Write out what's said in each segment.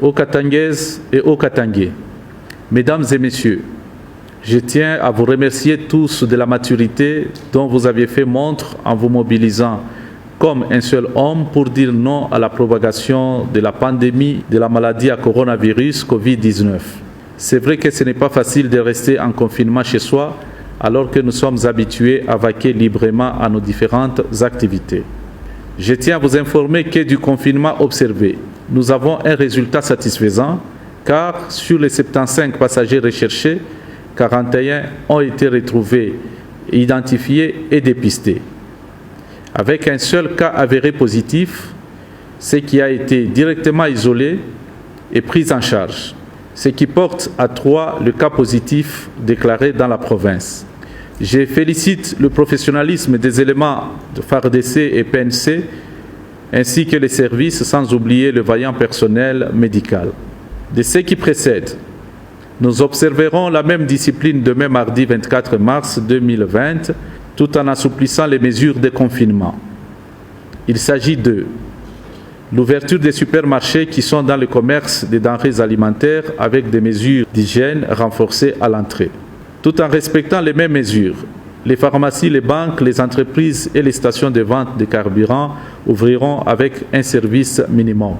Aux Katangaises et aux Katangais, Mesdames et Messieurs, je tiens à vous remercier tous de la maturité dont vous avez fait montre en vous mobilisant comme un seul homme pour dire non à la propagation de la pandémie de la maladie à coronavirus Covid-19. C'est vrai que ce n'est pas facile de rester en confinement chez soi alors que nous sommes habitués à vaquer librement à nos différentes activités. Je tiens à vous informer que du confinement observé, nous avons un résultat satisfaisant car sur les 75 passagers recherchés, 41 ont été retrouvés, identifiés et dépistés. Avec un seul cas avéré positif, ce qui a été directement isolé et pris en charge, ce qui porte à 3 le cas positif déclaré dans la province. Je félicite le professionnalisme des éléments de FARDC et PNC, ainsi que les services, sans oublier le vaillant personnel médical. De ce qui précède, nous observerons la même discipline demain mardi 24 mars 2020, tout en assouplissant les mesures de confinement. Il s'agit de l'ouverture des supermarchés qui sont dans le commerce des denrées alimentaires avec des mesures d'hygiène renforcées à l'entrée. Tout en respectant les mêmes mesures, les pharmacies, les banques, les entreprises et les stations de vente de carburant ouvriront avec un service minimum.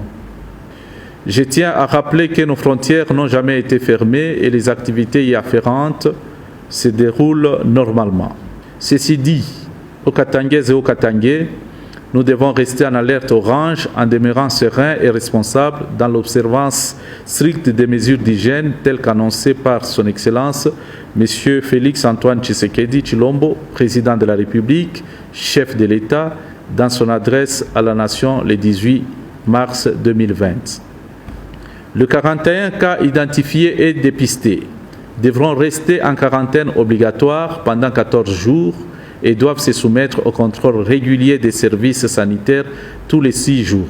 Je tiens à rappeler que nos frontières n'ont jamais été fermées et les activités y afférentes se déroulent normalement. Ceci dit, aux Katangaises et aux Katangais, nous devons rester en alerte orange en demeurant sereins et responsables dans l'observance stricte des mesures d'hygiène telles qu'annoncées par son Excellence M. Félix Antoine Tshisekedi Tshilombo, président de la République, chef de l'État, dans son adresse à la nation le 18 mars 2020. Les 41 cas identifiés et dépistés devront rester en quarantaine obligatoire pendant 14 jours et doivent se soumettre au contrôle régulier des services sanitaires tous les 6 jours.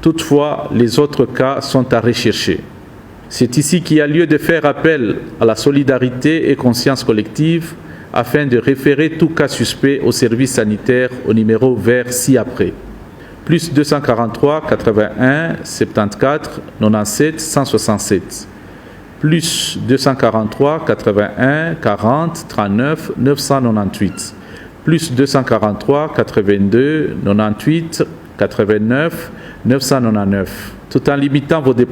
Toutefois, les autres cas sont à rechercher. C'est ici qu'il y a lieu de faire appel à la solidarité et conscience collective afin de référer tout cas suspect au service sanitaire au numéro vert ci-après. Plus 243 81 74 97 167. Plus 243 81 40 39 998. Plus 243 82 98 89 999. Tout en limitant vos déplacements